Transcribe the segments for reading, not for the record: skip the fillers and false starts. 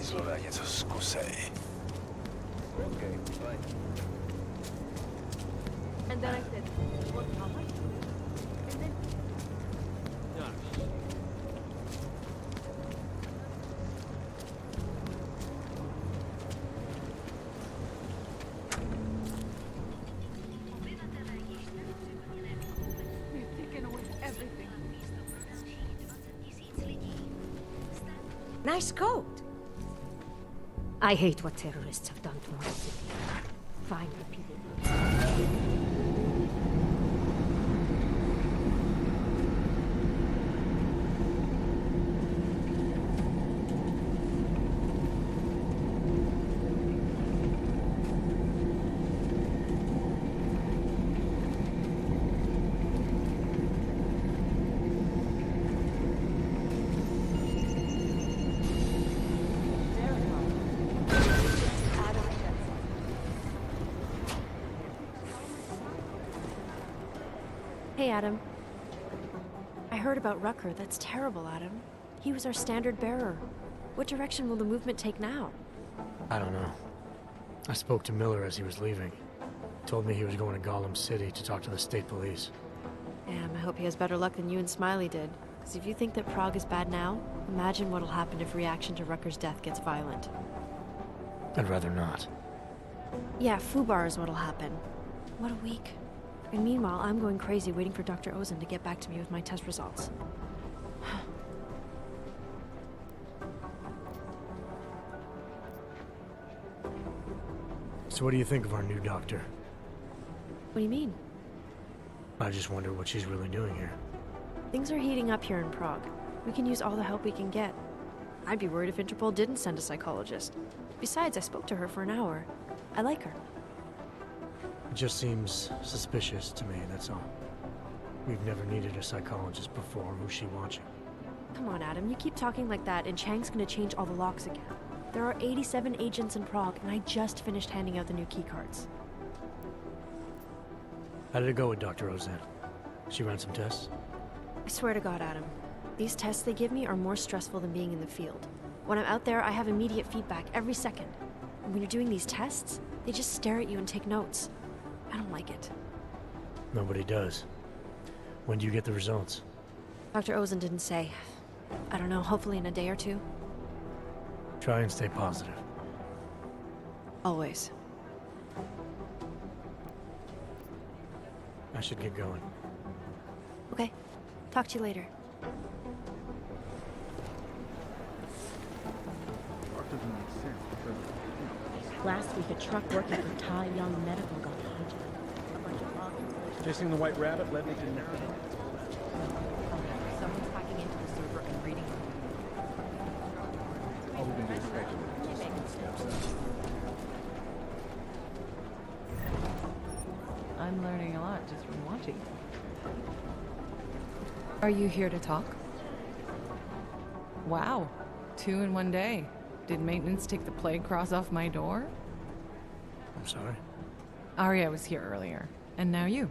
Zora něco zkusej. Okay, bye. And then I said, what, how much? And then we've taken away everything. Nice coat. I hate what terrorists have done to our city. Find the people. Hey, Adam. I heard about Rucker. That's terrible, Adam. He was our standard bearer. What direction will the movement take now? I don't know. I spoke to Miller as he was leaving. Told me he was going to Gollum City to talk to the state police. Damn, I hope he has better luck than you and Smiley did. Because if you think that Prague is bad now, imagine what'll happen if reaction to Rucker's death gets violent. I'd rather not. Yeah, Fubar is what'll happen. What a week. And meanwhile, I'm going crazy waiting for Dr. Ozen to get back to me with my test results. So what do you think of our new doctor? What do you mean? I just wonder what she's really doing here. Things are heating up here in Prague. We can use all the help we can get. I'd be worried if Interpol didn't send a psychologist. Besides, I spoke to her for an hour. I like her. It just seems suspicious to me, that's all. We've never needed a psychologist before. Who's she watching? Come on, Adam. You keep talking like that, and Chang's gonna change all the locks again. There are 87 agents in Prague, and I just finished handing out the new keycards. How did it go with Dr. Ozen? She ran some tests? I swear to God, Adam. These tests they give me are more stressful than being in the field. When I'm out there, I have immediate feedback every second. And when you're doing these tests, they just stare at you and take notes. I don't like it. Nobody does. When do you get the results? Dr. Ozen didn't say. I don't know, hopefully in a day or two. Try and stay positive. Always. I should get going. Okay. Talk to you later. Last week, a truck working for Tai Young Medical got hijacked. A bunch of rockets. Chasing the White Rabbit led me to narrative. Someone's hacking into the server and reading. All we can do is speculate. I'm learning a lot just from watching. Are you here to talk? Wow, 2 in one day. Did maintenance take the plague cross off my door? I'm sorry. Arya was here earlier, and now you.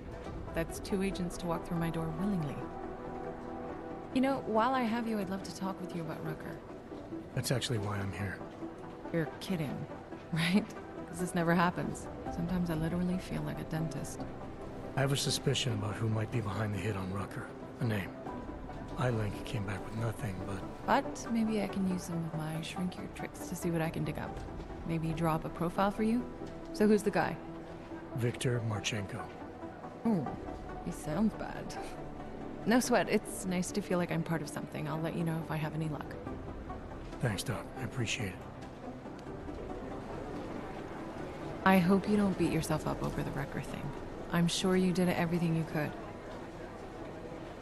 That's 2 agents to walk through my door willingly. You know, while I have you, I'd love to talk with you about Rucker. That's actually why I'm here. You're kidding, right? Because this never happens. Sometimes I literally feel like a dentist. I have a suspicion about who might be behind the hit on Rucker. A name. iLink came back with nothing, But maybe I can use some of my shrink your tricks to see what I can dig up. Maybe draw up a profile for you? So who's the guy? Victor Marchenko. Oh, he sounds bad. No sweat, it's nice to feel like I'm part of something. I'll let you know if I have any luck. Thanks, Doc. I appreciate it. I hope you don't beat yourself up over the Wrecker thing. I'm sure you did everything you could.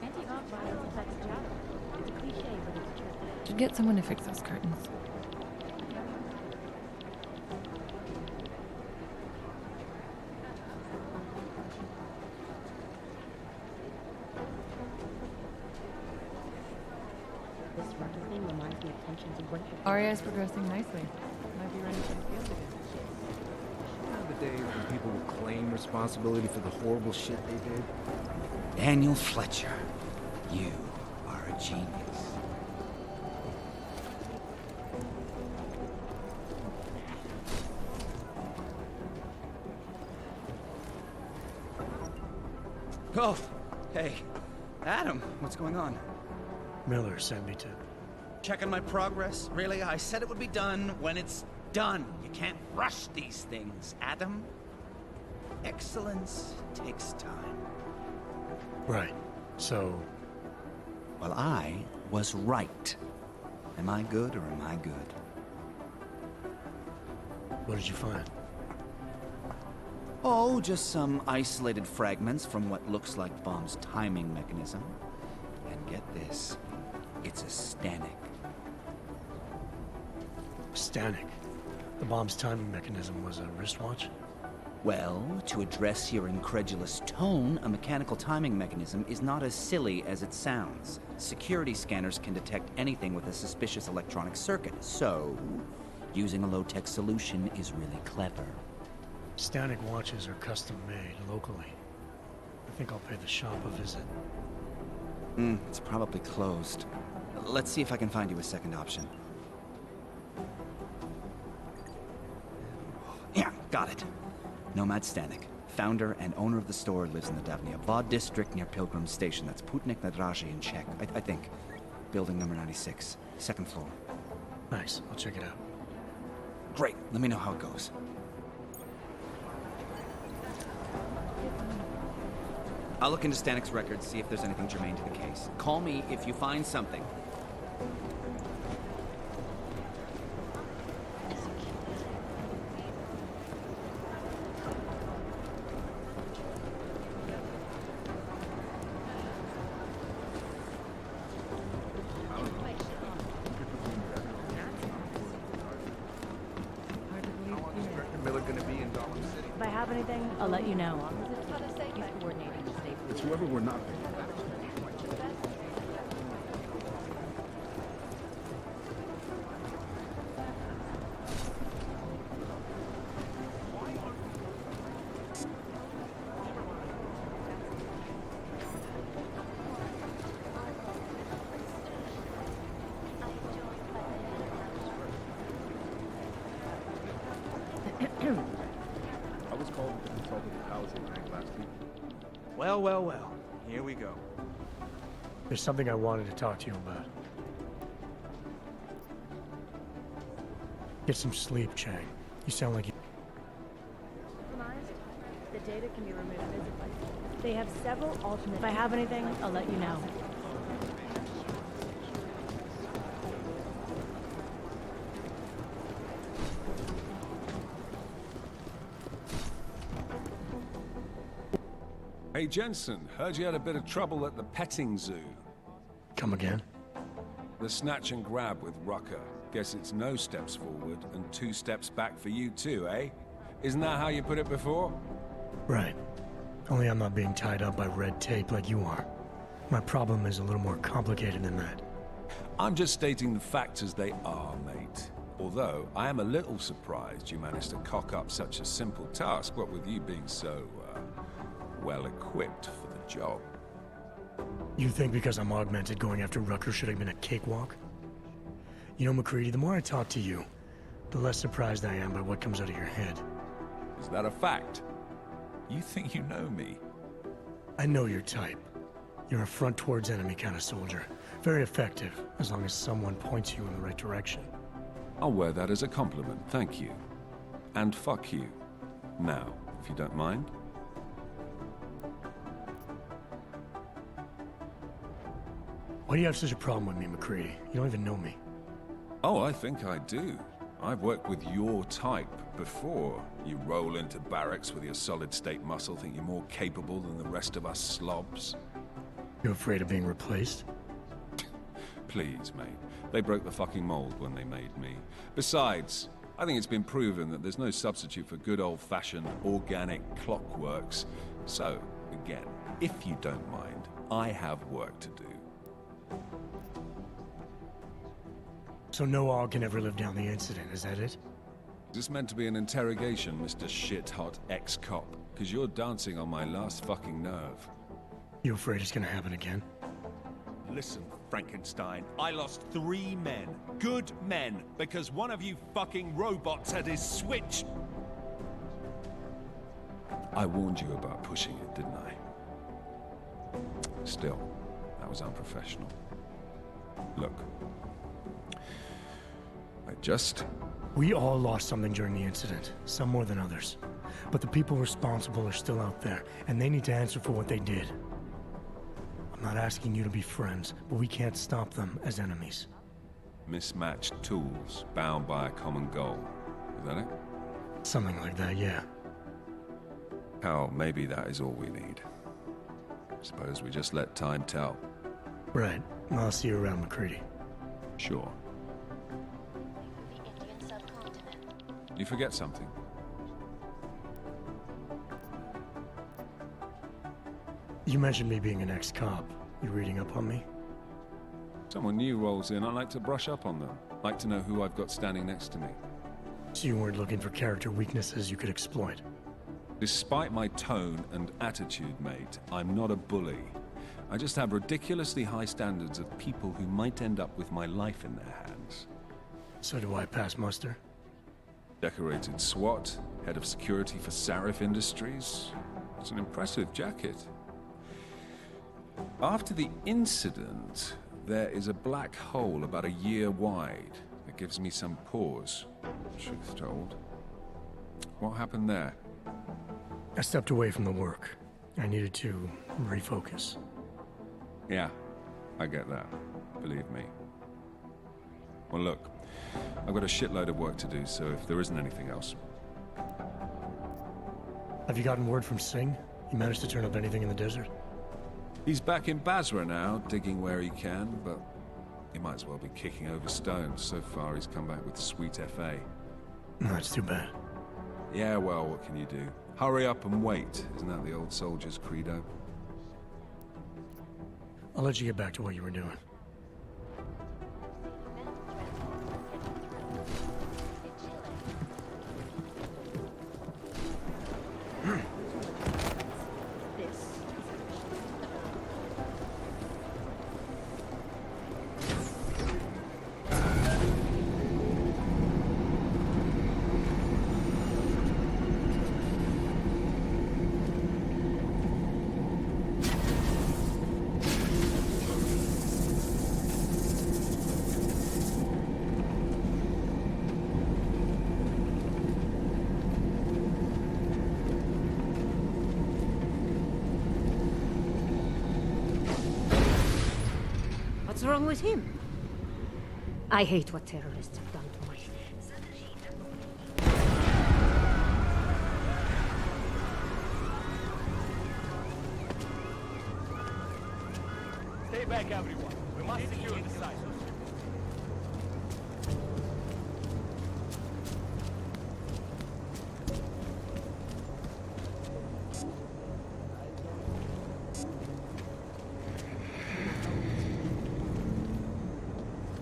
Anti-hawk violence affects child. It's a cliche, but it's true. Should get someone to fix those curtains. This Rucker thing reminds me of tensions in Winter. Arya is progressing nicely. Might be ready for the field again. The days when people would claim responsibility for the horrible shit they did. Daniel Fletcher, you are a genius. Oh, hey. Adam, what's going on? Miller sent me to... Checking my progress? Really? I said it would be done when it's done. You can't rush these things, Adam. Excellence takes time. Right. So, Well, I was right. Am I good or am I good? what did you find? Oh, just some isolated fragments from what looks like the bomb's timing mechanism. And get this, it's a Stanek. Stanek. The bomb's timing mechanism was a wristwatch? Well, to address your incredulous tone, a mechanical timing mechanism is not as silly as it sounds. Security scanners can detect anything with a suspicious electronic circuit, so using a low-tech solution is really clever. Stanek watches are custom made locally. I think I'll pay the shop a visit. It's probably closed. Let's see if I can find you a second option. Yeah, got it. Nomad Stanek, founder and owner of the store, lives in the Davnia Vod district near Pilgrim Station. That's Putnik Nadraji in Czech, I think. Building number 96, second floor. Nice, I'll check it out. Great, let me know how it goes. I'll look into Stanek's records, see if there's anything germane to the case. Call me if you find something. Miller gonna be in Gotham City? If I have anything, I'll let you know. He's coordinating to stay. It's whoever we're not. I was called to consult with the housing bank last week. Well. Here we go. There's something I wanted to talk to you about. Get some sleep, Chang. You sound like you... Compromised? The data can be removed physically. They have several alternate. If I have anything, I'll let you know. Hey Jensen, heard you had a bit of trouble at the petting zoo. Come again? The snatch and grab with Rucker. Guess it's no steps forward and 2 steps back for you too, eh? Isn't that how you put it before? Right. Only I'm not being tied up by red tape like you are. My problem is a little more complicated than that. I'm just stating the facts as they are, mate. Although, I am a little surprised you managed to cock up such a simple task, what with you being so, well-equipped for the job. You think because I'm augmented going after Rucker should have been a cakewalk? You know, McCready, the more I talk to you, the less surprised I am by what comes out of your head. Is that a fact? You think you know me? I know your type. You're a front towards enemy kind of soldier. Very effective, as long as someone points you in the right direction. I'll wear that as a compliment, thank you. And fuck you. Now, if you don't mind. Why do you have such a problem with me, McCready? You don't even know me. Oh, I think I do. I've worked with your type before. You roll into barracks with your solid-state muscle, think you're more capable than the rest of us slobs. You afraid of being replaced? Please, mate. They broke the fucking mold when they made me. Besides, I think it's been proven that there's no substitute for good old-fashioned organic clockworks. So, again, if you don't mind, I have work to do. So no all can ever live down the incident, is that it? Is this meant to be an interrogation, Mr. Shit-hot ex-cop? Because you're dancing on my last fucking nerve. You afraid it's gonna happen again? Listen, Frankenstein, I lost 3 men. Good men. Because one of you fucking robots had his switch. I warned you about pushing it, didn't I? Still, that was unprofessional. Look. We all lost something during the incident, some more than others. But the people responsible are still out there, and they need to answer for what they did. I'm not asking you to be friends, but we can't stop them as enemies. Mismatched tools, bound by a common goal. Is that it? Something like that, yeah. Hell, maybe that is all we need. Suppose we just let time tell. Right. I'll see you around, McCready. Sure. You forget something. You mentioned me being an ex-cop. You reading up on me? Someone new rolls in, I like to brush up on them. Like to know who I've got standing next to me. So you weren't looking for character weaknesses you could exploit? Despite my tone and attitude, mate, I'm not a bully. I just have ridiculously high standards of people who might end up with my life in their hands. So do I pass muster? Decorated SWAT, head of security for Sarif Industries. It's an impressive jacket. After the incident, there is a black hole about a year wide that gives me some pause, truth told. What happened there? I stepped away from the work. I needed to refocus. Yeah, I get that. Believe me. Well, look, I've got a shitload of work to do, so if there isn't anything else... Have you gotten word from Singh? He managed to turn up anything in the desert? He's back in Basra now, digging where he can, but he might as well be kicking over stones. So far, he's come back with sweet FA. That's too bad. Yeah, well, what can you do? Hurry up and wait. Isn't that the old soldier's credo? I'll let you get back to what you were doing. What's wrong with him? I hate what terrorists have done to my... Stay back, everyone. We must secure the site.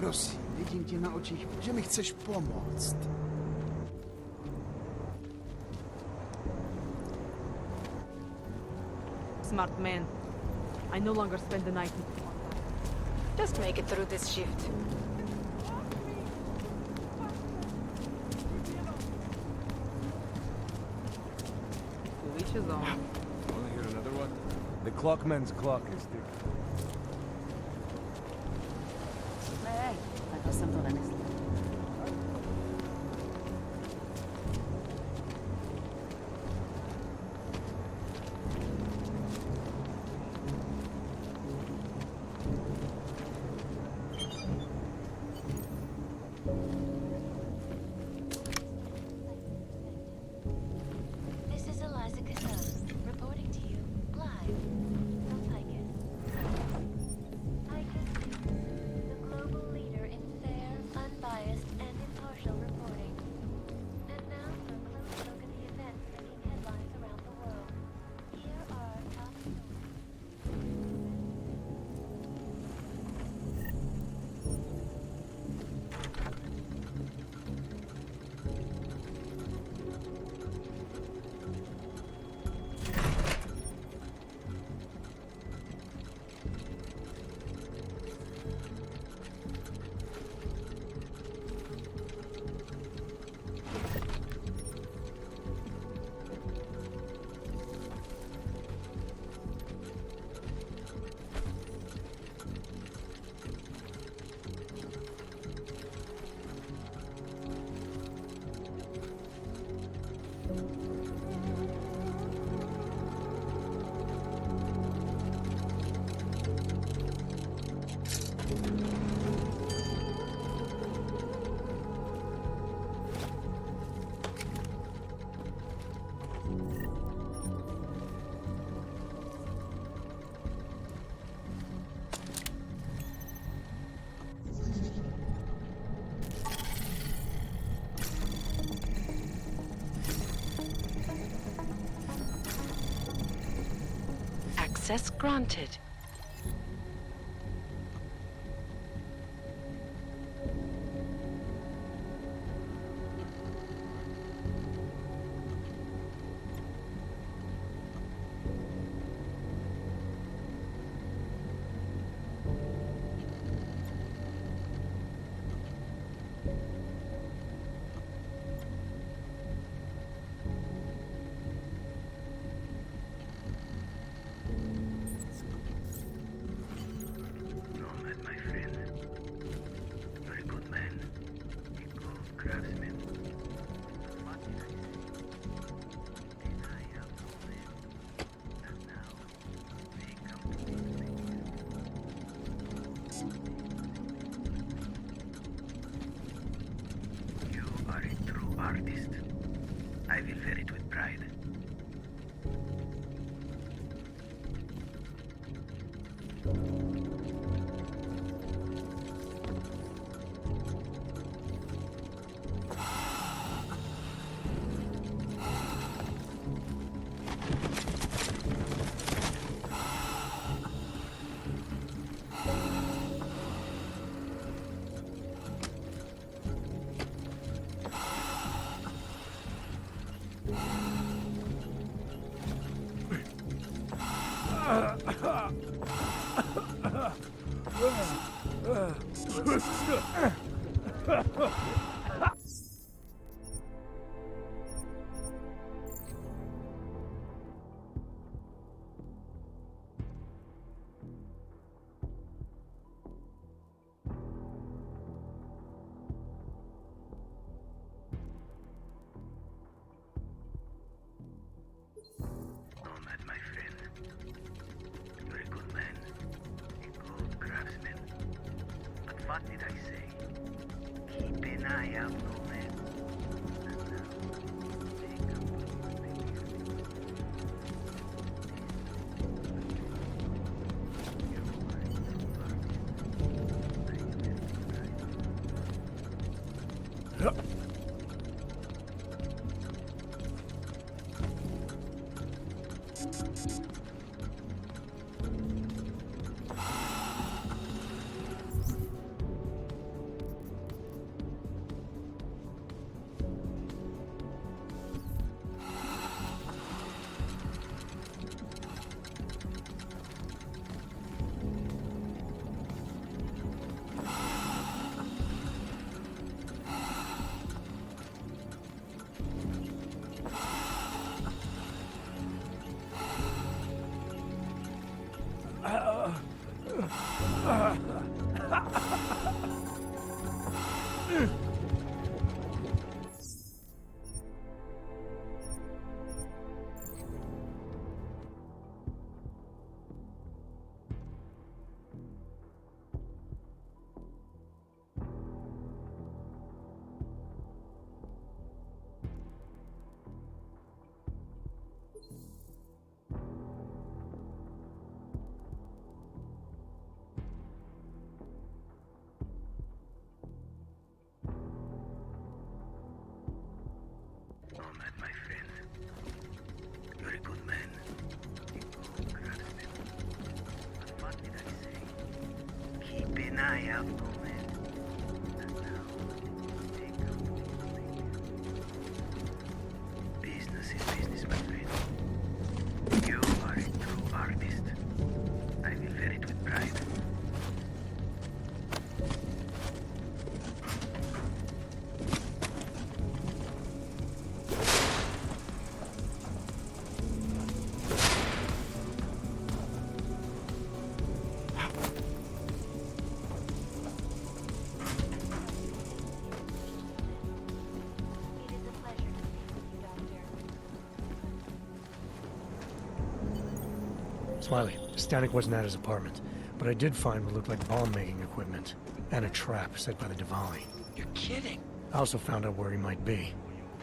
Prosím, vidím ti na očích, že mi chceš pomoct. Smart man. I no longer spend the night. Just make it through this shift. To each his own. Want to hear another one? The clockman's clock is ticking. Access granted. Artist. I will wear it with pride. Nomad, my friend. You're a good man, a good craftsman. But what did I say? Keep an eye out, Nomad. And now, take up those things. Nomad, my friend. You're a good man, a good craftsman. But what did I say? Keep an eye out, Nomad. And now, take up those things. Business is business, my friend. You are a true artist. I will wear it with pride. Smiley, Static wasn't at his apartment, but I did find what looked like bomb-making equipment, and a trap set by the Diwali. You're kidding. I also found out where he might be.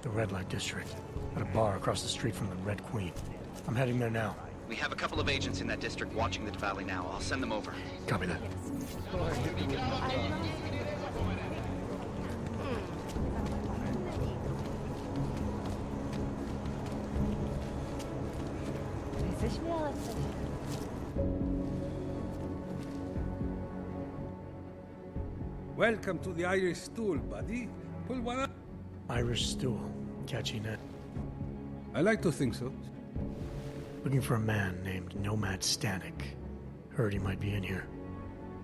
The Red Light District, at a bar across the street from the Red Queen. I'm heading there now. We have a couple of agents in that district watching the Valley now. I'll send them over. Copy that. Jesteśmy, ale coś. Welcome to the Irish stool, buddy. Pull one up. Irish stool. Catchy net. I like to think so. Looking for a man named Nomad Stanek. Heard he might be in here.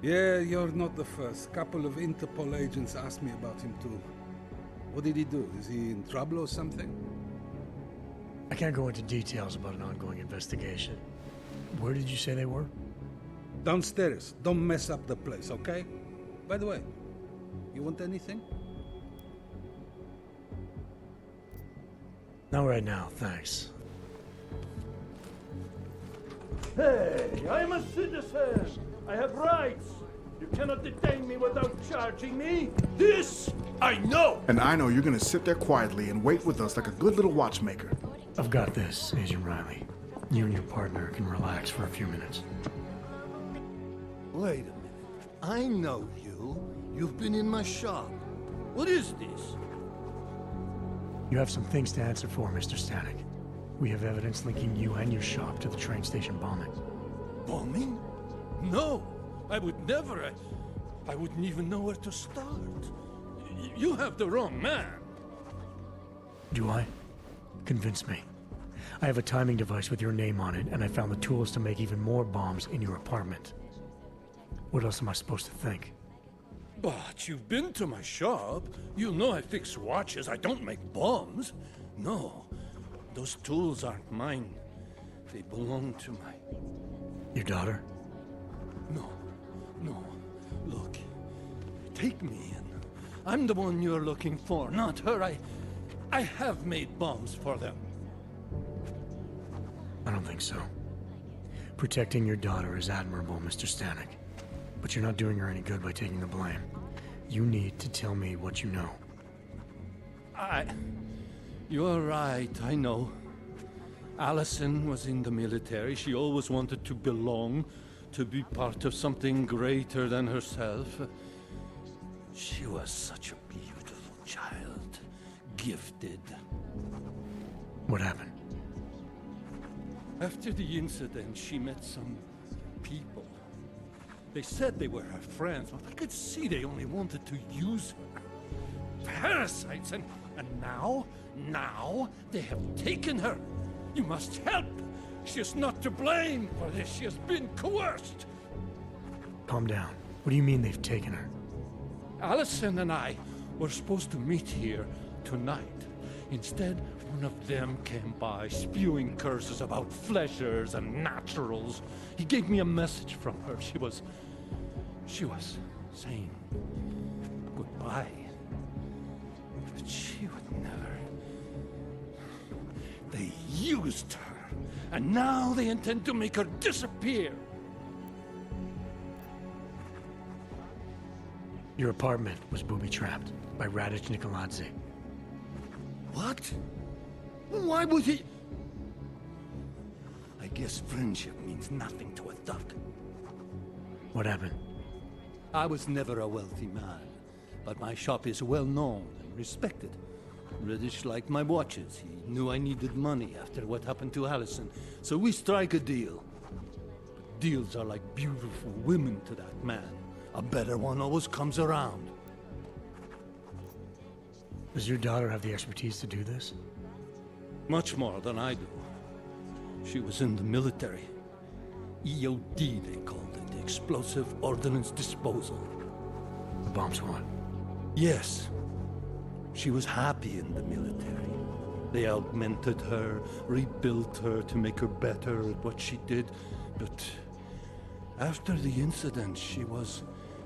Yeah, you're not the first. Couple of Interpol agents asked me about him too. What did he do? Is he in trouble or something? I can't go into details about an ongoing investigation. Where did you say they were? Downstairs. Don't mess up the place, okay? By the way, you want anything? Not right now, thanks. Hey, I'm a citizen. I have rights. You cannot detain me without charging me. This I know. And I know you're gonna sit there quietly and wait with us like a good little watchmaker. I've got this, Agent Riley. You and your partner can relax for a few minutes. Wait a minute. I know you. You've been in my shop. What is this? You have some things to answer for, Mr. Stanek. We have evidence linking you and your shop to the train station bombing. Bombing? No, I would never. I wouldn't even know where to start. You have the wrong man. Do I? Convince me. I have a timing device with your name on it, and I found the tools to make even more bombs in your apartment. What else am I supposed to think? But you've been to my shop. You know I fix watches. I don't make bombs. No, those tools aren't mine. They belong to my... Your daughter? No. Look, take me in. I'm the one you're looking for, not her. I have made bombs for them. I don't think so. Protecting your daughter is admirable, Mr. Stanek. But you're not doing her any good by taking the blame. You need to tell me what you know. You're right, I know. Allison was in the military. She always wanted to belong, to be part of something greater than herself. She was such a beautiful child. Gifted. What happened? After the incident, she met some people. They said they were her friends, but I could see they only wanted to use her. Parasites, and now they have taken her. You must help. She is not to blame for this. She has been coerced. Calm down. What do you mean they've taken her? Allison and I were supposed to meet here tonight. Instead, one of them came by, spewing curses about fleshers and naturals. He gave me a message from her. She was saying goodbye. But she would never. They used her, and now they intend to make her disappear. Your apartment was booby-trapped by Radic Nikoladze. What? Why would he? I guess friendship means nothing to a duck. What happened? I was never a wealthy man, but my shop is well known and respected. Reddish liked my watches. He knew I needed money after what happened to Allison, so we strike a deal. But deals are like beautiful women to that man. A better one always comes around. Does your daughter have the expertise to do this? Much more than I do. She was in the military. EOD, they called it. Explosive Ordnance Disposal. The bomb squad? Yes. She was happy in the military. They augmented her, rebuilt her to make her better at what she did. But after the incident, she was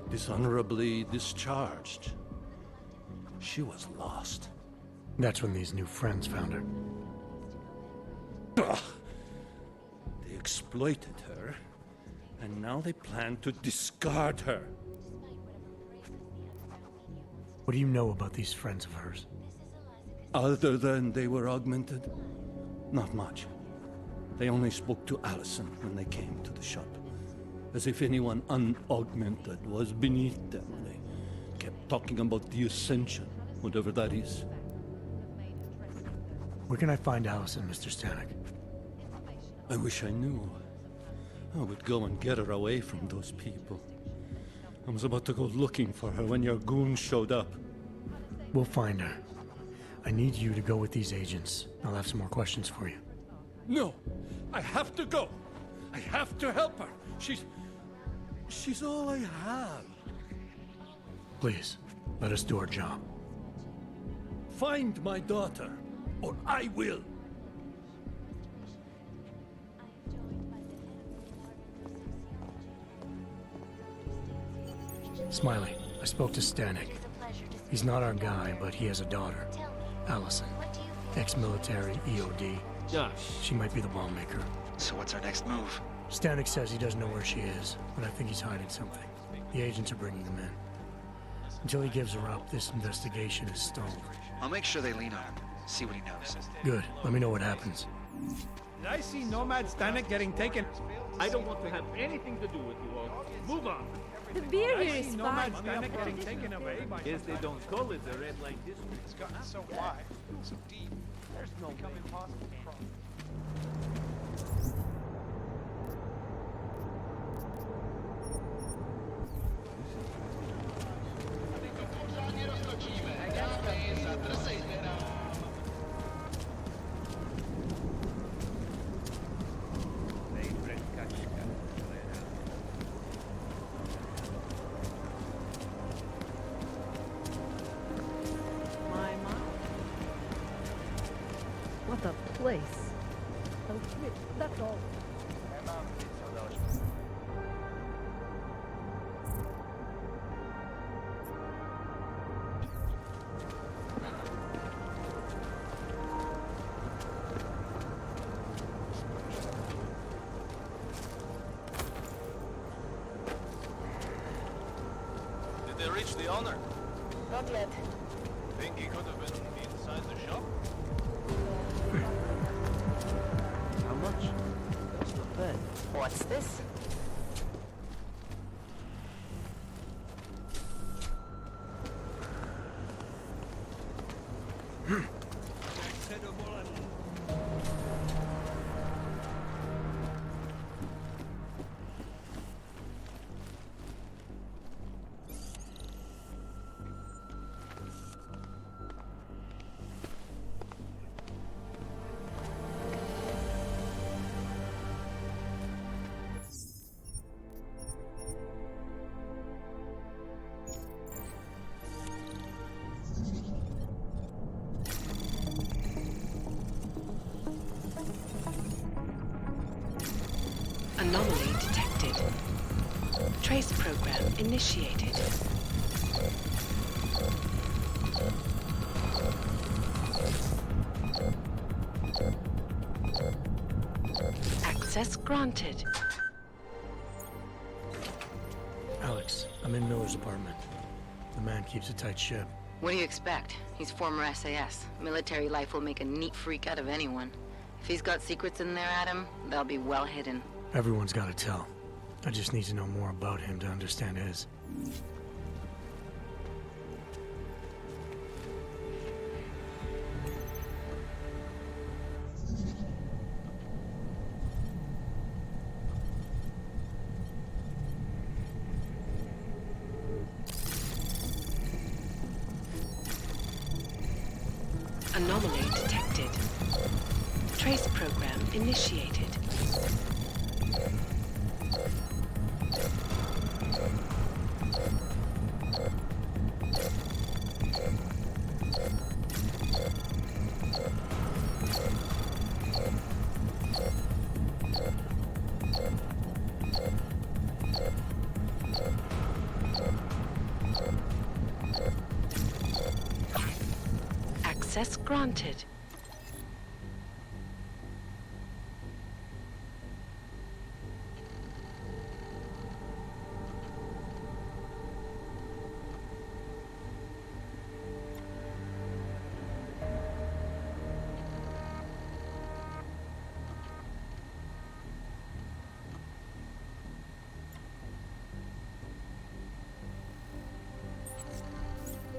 dishonorably discharged. She was lost. That's when these new friends found her. Ugh. They exploited her, and now they plan to discard her. What do you know about these friends of hers? Other than they were augmented? Not much. They only spoke to Allison when they came to the shop. As if anyone unaugmented was beneath them. They kept talking about the Ascension, whatever that is. Where can I find Allison, Mr. Stanek? I wish I knew. I would go and get her away from those people. I was about to go looking for her when your goons showed up. We'll find her. I need you to go with these agents. I'll have some more questions for you. No! I have to go! I have to help her! She's all I have. Please, let us do our job. Find my daughter, or I will! Smiley, I spoke to Stanek. He's not our guy, but he has a daughter, Allison. Ex-military, EOD. Gosh. She might be the bomb maker. So what's our next move? Stanek says he doesn't know where she is, but I think he's hiding something. The agents are bringing him in. Until he gives her up, this investigation is stalled. I'll make sure they lean on him. See what he knows. Good. Let me know what happens. Did I see Nomad Stanek getting taken? I don't want to have anything to do with you all. Move on. The beer Did here I is see fine. Nomad Stanek getting taken away by... Guess they don't call it the red light district. It's gotten so wide, so deep. There's no become impossible to cross. What a place. Oh, shit, that's all. Did they reach the owner? Not yet. Think he could have been inside the shop? How much? That's not bad. What's this? Anomaly detected. Trace program initiated. Access granted. Alex, I'm in Miller's apartment. The man keeps a tight ship. What do you expect? He's former SAS. Military life will make a neat freak out of anyone. If he's got secrets in there, Adam, they'll be well hidden. Everyone's got to tell. I just need to know more about him to understand his. Anomaly detected. Trace program initiated. Access granted.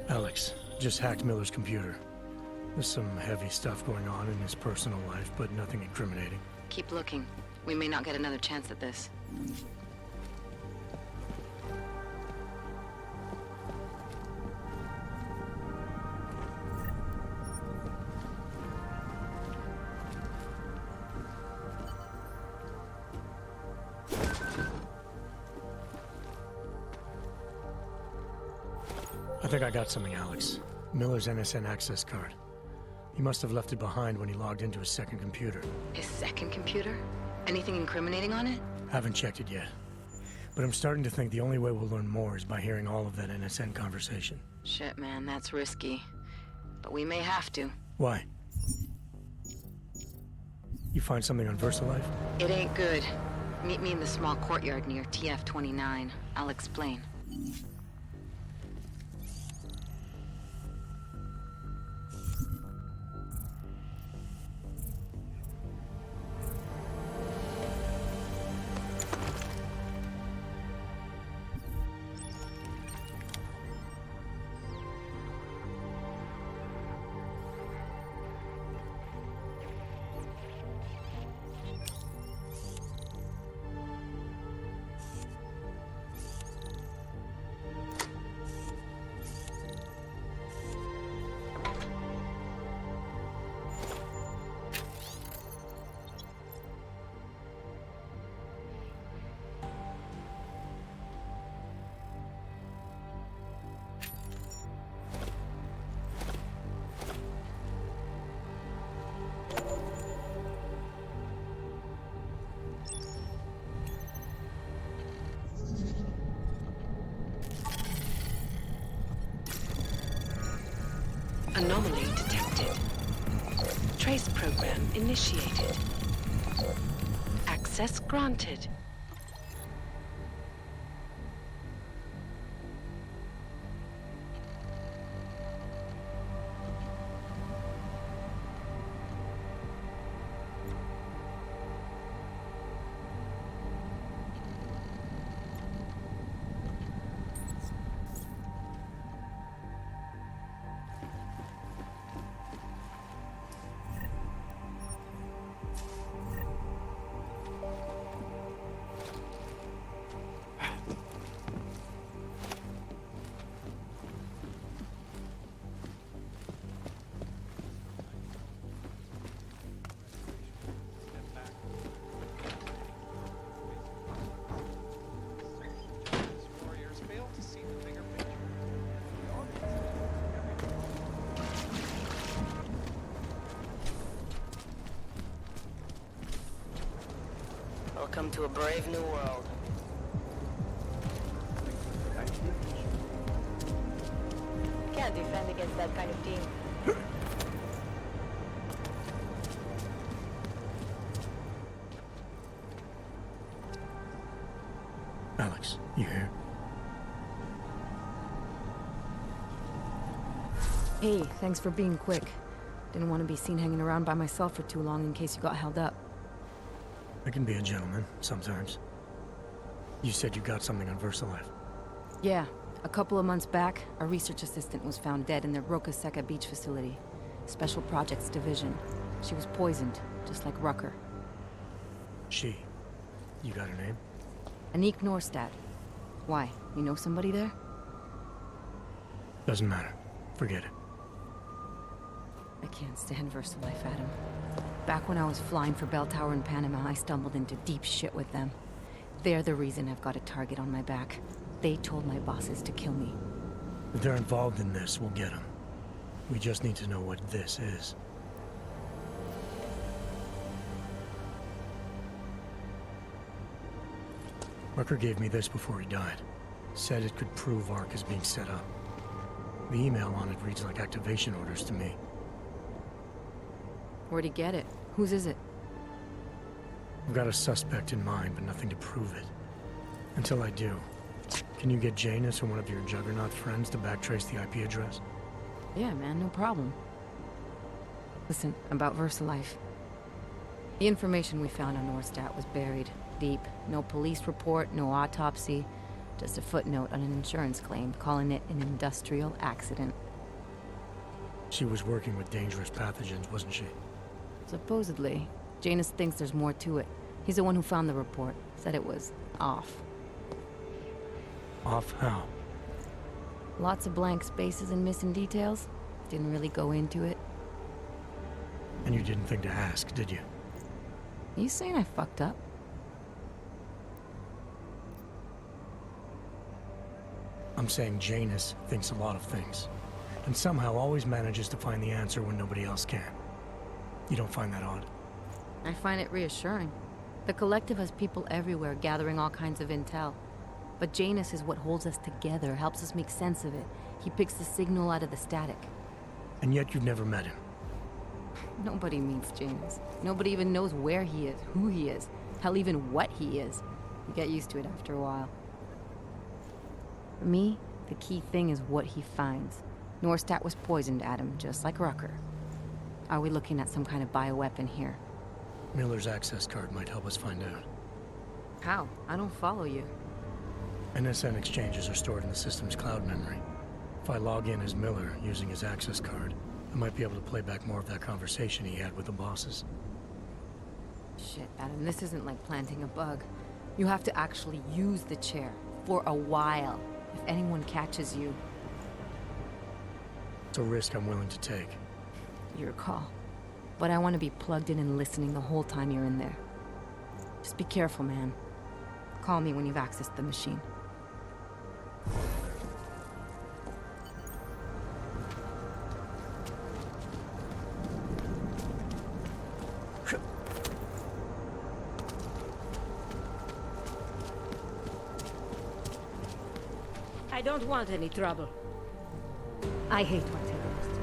Alex, just hacked Miller's computer. There's some heavy stuff going on in his personal life, but nothing incriminating. Keep looking. We may not get another chance at this. I think I got something, Alex. Miller's NSN access card. He must have left it behind when he logged into his second computer. His second computer? Anything incriminating on it? Haven't checked it yet. But I'm starting to think the only way we'll learn more is by hearing all of that NSN conversation. Shit, man, that's risky. But we may have to. Why? You find something on VersaLife? It ain't good. Meet me in the small courtyard near TF-29. I'll explain. Anomaly detected. Trace program initiated. Access granted. Welcome to a brave new world. Can't defend against that kind of team. Alex, you here? Hey, thanks for being quick. Didn't want to be seen hanging around by myself for too long in case you got held up. I can be a gentleman, sometimes. You said you got something on VersaLife. Yeah, a couple of months back, a research assistant was found dead in their Roca Seca beach facility. Special Projects Division. She was poisoned, just like Rucker. She. You got her name? Anique Norstad. Why? You know somebody there? Doesn't matter. Forget it. I can't stand VersaLife, Adam. Back when I was flying for Bell Tower in Panama, I stumbled into deep shit with them. They're the reason I've got a target on my back. They told my bosses to kill me. If they're involved in this, we'll get them. We just need to know what this is. Rucker gave me this before he died. Said it could prove ARC is being set up. The email on it reads like activation orders to me. Where'd he get it? Whose is it? I've got a suspect in mind, but nothing to prove it. Until I do, can you get Janus or one of your Juggernaut friends to backtrace the IP address? Yeah, man, no problem. Listen, about VersaLife. The information we found on Norstad was buried deep. No police report, no autopsy. Just a footnote on an insurance claim, calling it an industrial accident. She was working with dangerous pathogens, wasn't she? Supposedly. Janus thinks there's more to it. He's the one who found the report. Said it was off. Off how? Lots of blank spaces and missing details. Didn't really go into it. And you didn't think to ask, did you? You saying I fucked up? I'm saying Janus thinks a lot of things, and somehow always manages to find the answer when nobody else can. You don't find that odd? I find it reassuring. The Collective has people everywhere gathering all kinds of intel. But Janus is what holds us together, helps us make sense of it. He picks the signal out of the static. And yet you've never met him. Nobody meets Janus. Nobody even knows where he is, who he is, hell, even what he is. You get used to it after a while. For me, the key thing is what he finds. Norstat was poisoned, Adam, just like Rucker. Are we looking at some kind of bioweapon here? Miller's access card might help us find out. How? I don't follow you. NSN exchanges are stored in the system's cloud memory. If I log in as Miller using his access card, I might be able to play back more of that conversation he had with the bosses. Shit, Adam, this isn't like planting a bug. You have to actually use the chair. For a while. If anyone catches you. It's a risk I'm willing to take. Your call. But I want to be plugged in and listening the whole time you're in there. Just be careful, man. Call me when you've accessed the machine. I don't want any trouble. I hate what terrorists.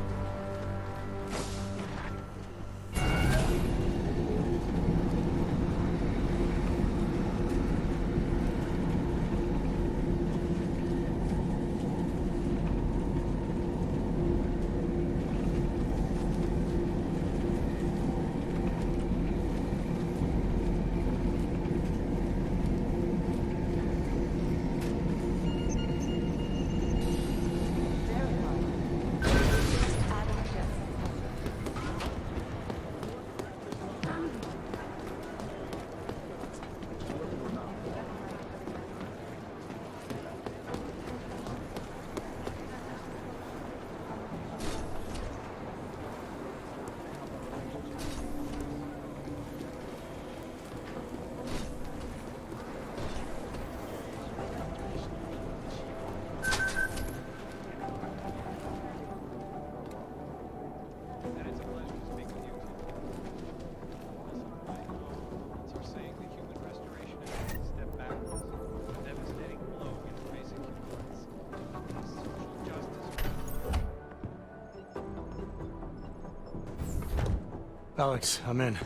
Alex, I'm in.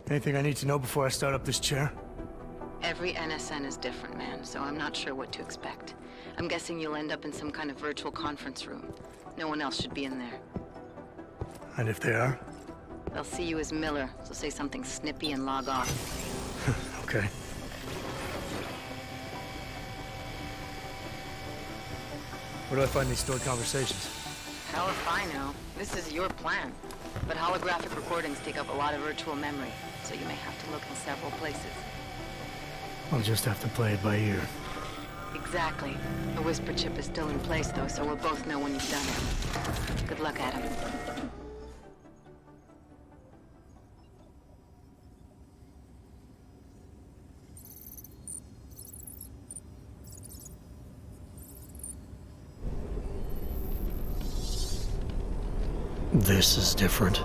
Anything I need to know before I start up this chair? Every NSN is different, man, so I'm not sure what to expect. I'm guessing you'll end up in some kind of virtual conference room. No one else should be in there. And if they are? They'll see you as Miller, so say something snippy and log off. Okay. Where do I find these stored conversations? Hell if I know. This is your plan. But holographic recordings take up a lot of virtual memory, so you may have to look in several places. I'll just have to play it by ear. Exactly. The whisper chip is still in place, though, so we'll both know when you've done it. Good luck, Adam. This is different.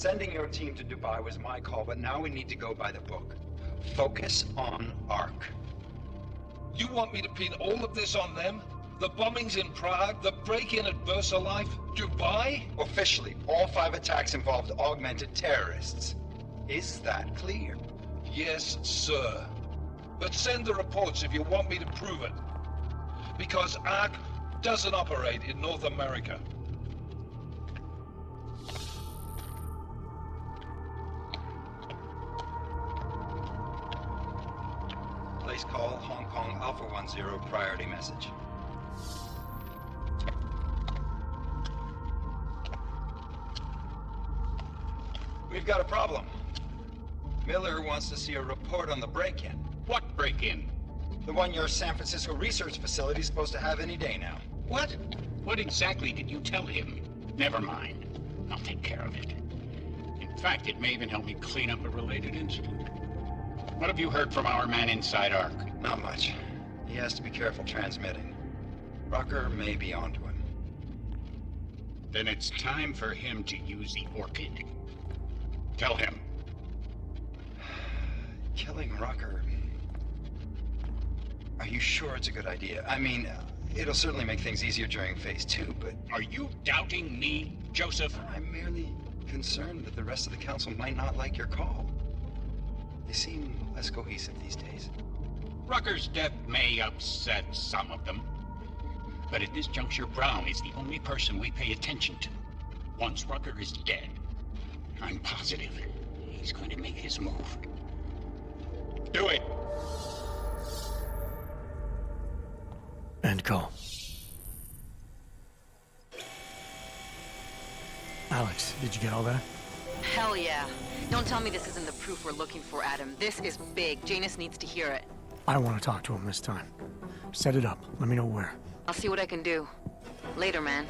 Sending your team to Dubai was my call, but now we need to go by the book. Focus on ARC. You want me to pin all of this on them? The bombings in Prague, the break-in at VersaLife, Dubai? Officially, all 5 attacks involved augmented terrorists. Is that clear? Yes, sir. But send the reports if you want me to prove it. Because ARC doesn't operate in North America. Place call, Hong Kong Alpha 10, priority message. We've got a problem. Miller wants to see a report on the break-in. What break-in? The one your San Francisco research facility is supposed to have any day now. What? What exactly did you tell him? Never mind. I'll take care of it. In fact, it may even help me clean up a related incident. What have you heard from our man inside ARC? Not much. He has to be careful transmitting. Rucker may be onto him. Then it's time for him to use the Orchid. Tell him. Killing Rucker... Are you sure it's a good idea? I mean, it'll certainly make things easier during Phase 2, but... Are you doubting me, Joseph? I'm merely concerned that the rest of the Council might not like your call. They seem less cohesive these days. Rucker's death may upset some of them. But at this juncture, Brown is the only person we pay attention to. Once Rucker is dead, I'm positive he's going to make his move. Do it! End call. Alex, did you get all that? Hell yeah. Don't tell me this isn't the proof we're looking for, Adam. This is big. Janus needs to hear it. I want to talk to him this time. Set it up. Let me know where. I'll see what I can do. Later, man.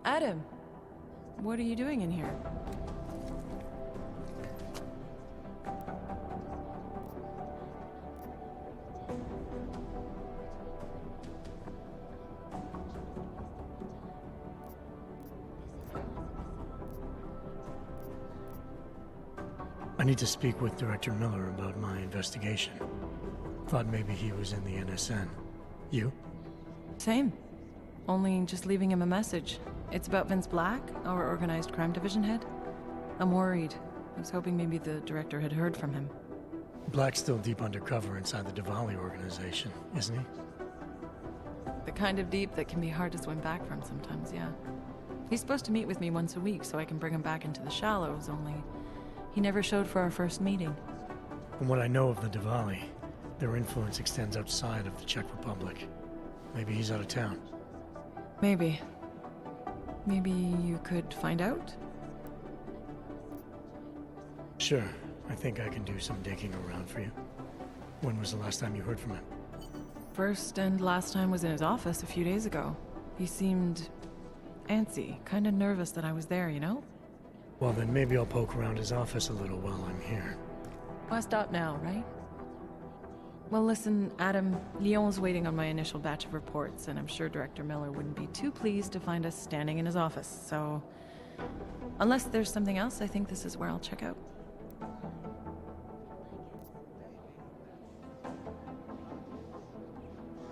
Adam, what are you doing in here? I need to speak with Director Miller about my investigation. Thought maybe he was in the NSN. You? Same. Only just leaving him a message. It's about Vince Black, our organized crime division head. I'm worried. I was hoping maybe the director had heard from him. Black's still deep undercover inside the Diwali organization, isn't he? The kind of deep that can be hard to swim back from sometimes, yeah. He's supposed to meet with me once a week so I can bring him back into the shallows, only he never showed for our first meeting. From what I know of the Diwali, their influence extends outside of the Czech Republic. Maybe he's out of town. Maybe. Maybe you could find out? Sure. I think I can do some digging around for you. When was the last time you heard from him? First and last time was in his office a few days ago. He seemed antsy, kind of nervous that I was there, you know? Well, then maybe I'll poke around his office a little while I'm here. Why stop now, right? Well, listen, Adam, Lyon's waiting on my initial batch of reports, and I'm sure Director Miller wouldn't be too pleased to find us standing in his office, so... Unless there's something else, I think this is where I'll check out.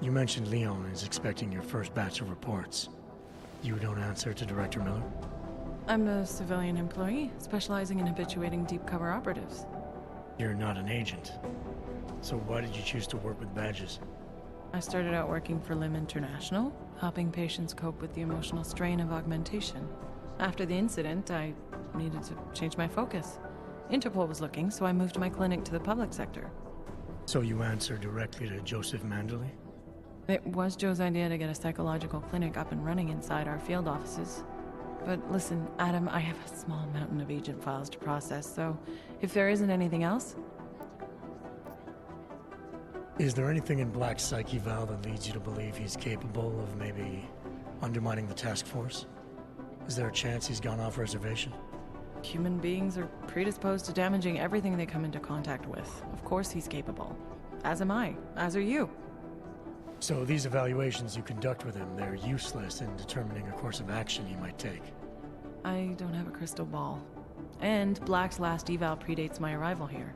You mentioned Leon is expecting your first batch of reports. You don't answer to Director Miller? I'm a civilian employee, specializing in habituating deep cover operatives. You're not an agent. So why did you choose to work with badges? I started out working for LIM International, helping patients cope with the emotional strain of augmentation. After the incident, I needed to change my focus. Interpol was looking, so I moved my clinic to the public sector. So you answer directly to Joseph Manderley? It was Joe's idea to get a psychological clinic up and running inside our field offices. But listen, Adam, I have a small mountain of agent files to process, so if there isn't anything else... Is there anything in Black's psyche, Val, that leads you to believe he's capable of maybe undermining the task force? Is there a chance he's gone off reservation? Human beings are predisposed to damaging everything they come into contact with. Of course he's capable. As am I. As are you. So these evaluations you conduct with him, they're useless in determining a course of action he might take. I don't have a crystal ball. And Black's last eval predates my arrival here.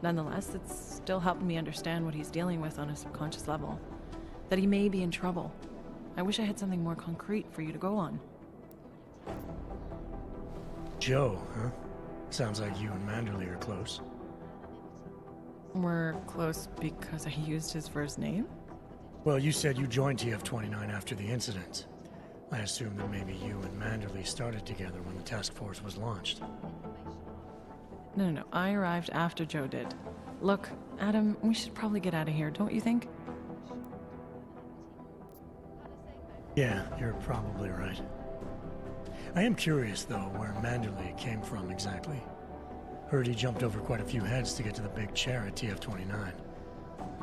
Nonetheless, it's still helping me understand what he's dealing with on a subconscious level. That he may be in trouble. I wish I had something more concrete for you to go on. Joe, huh? Sounds like you and Manderley are close. We're close because I used his first name? Well, you said you joined TF-29 after the incident. I assume that maybe you and Manderley started together when the task force was launched. No. I arrived after Joe did. Look, Adam, we should probably get out of here, don't you think? Yeah, you're probably right. I am curious, though, where Manderley came from exactly. Heard he jumped over quite a few heads to get to the big chair at TF-29.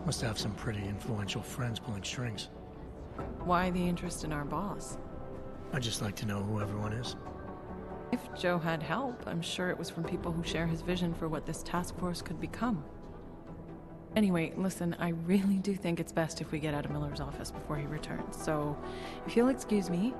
Must have some pretty influential friends pulling strings. Why the interest in our boss? I'd just like to know who everyone is. If Joe had help, I'm sure it was from people who share his vision for what this task force could become. Anyway, listen, I really do think it's best if we get out of Miller's office before he returns, so if you'll excuse me.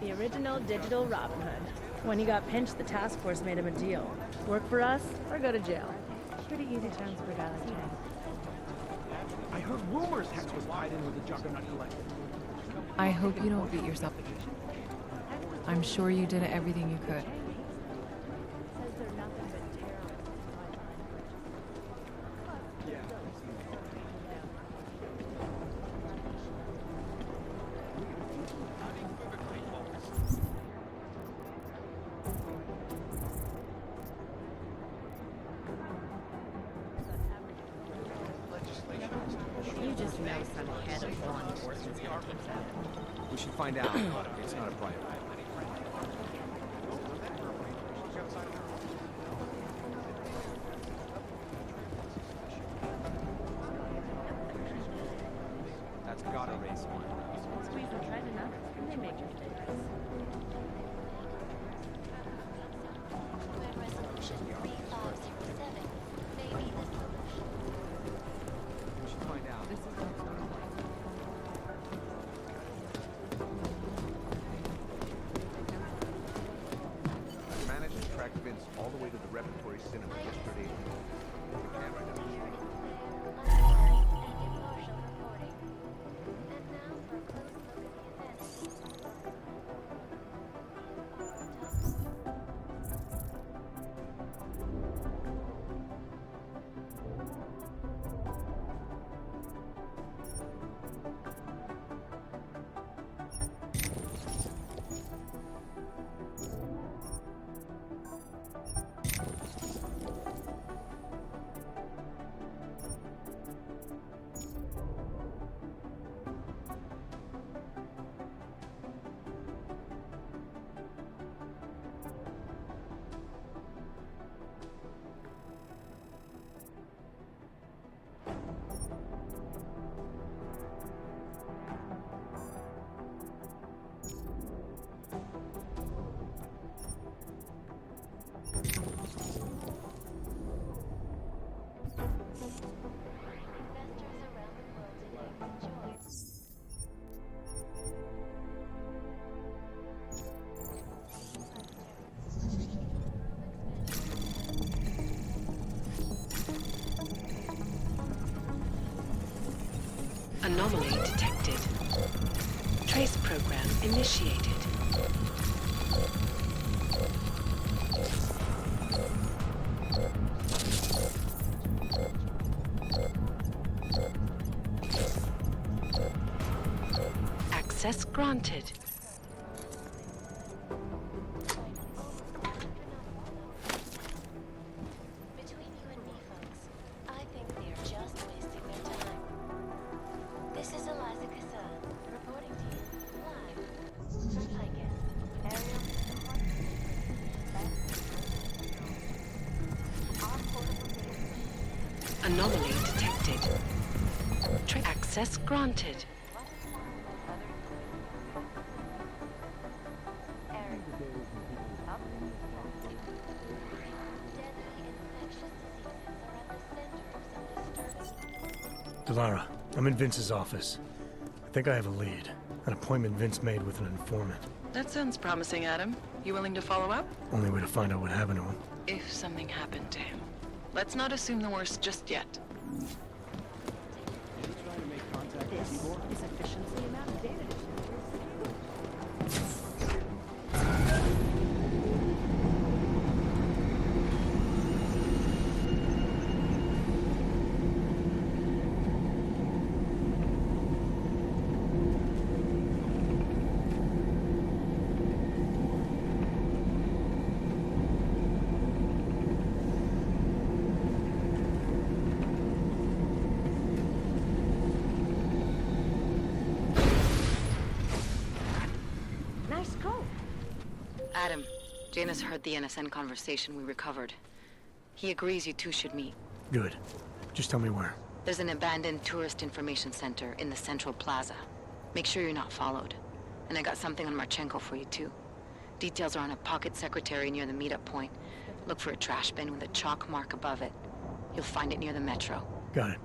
The original digital Robin Hood. When he got pinched, the task force made him a deal. Work for us or go to jail. Pretty easy terms for a guy like Chang. I heard rumors Hex was tied in with the Juggernaut Collective. I hope you don't beat yourself. I'm sure you did everything you could. You just know some head of law enforcement's gonna keep that. We should find out. It's not a priority. That's gotta raise one. Squeeze them tight enough, and they make mistakes. Resolution 3507 may be the solution. We should find out. I managed to track Vince all the way to the repertory cinema yesterday. We can right now. Anomaly detected. Trace program initiated. Access granted. Between you and me, folks, I think they're just wasting their time. This is Eliza Kassan, reporting to you live from Picus. Ariel. Access granted. Delara, I'm in Vince's office. I think I have a lead. An appointment Vince made with an informant. That sounds promising, Adam. You willing to follow up? Only way to find out what happened to him. If something happened to him. Let's not assume the worst just yet. This is efficiency amount of data. Nice coat. Adam, Janus heard the NSN conversation we recovered. He agrees you two should meet. Good. Just tell me where. There's an abandoned tourist information center in the central plaza. Make sure you're not followed. And I got something on Marchenko for you too. Details are on a pocket secretary near the meetup point. Look for a trash bin with a chalk mark above it. You'll find it near the metro. Got it.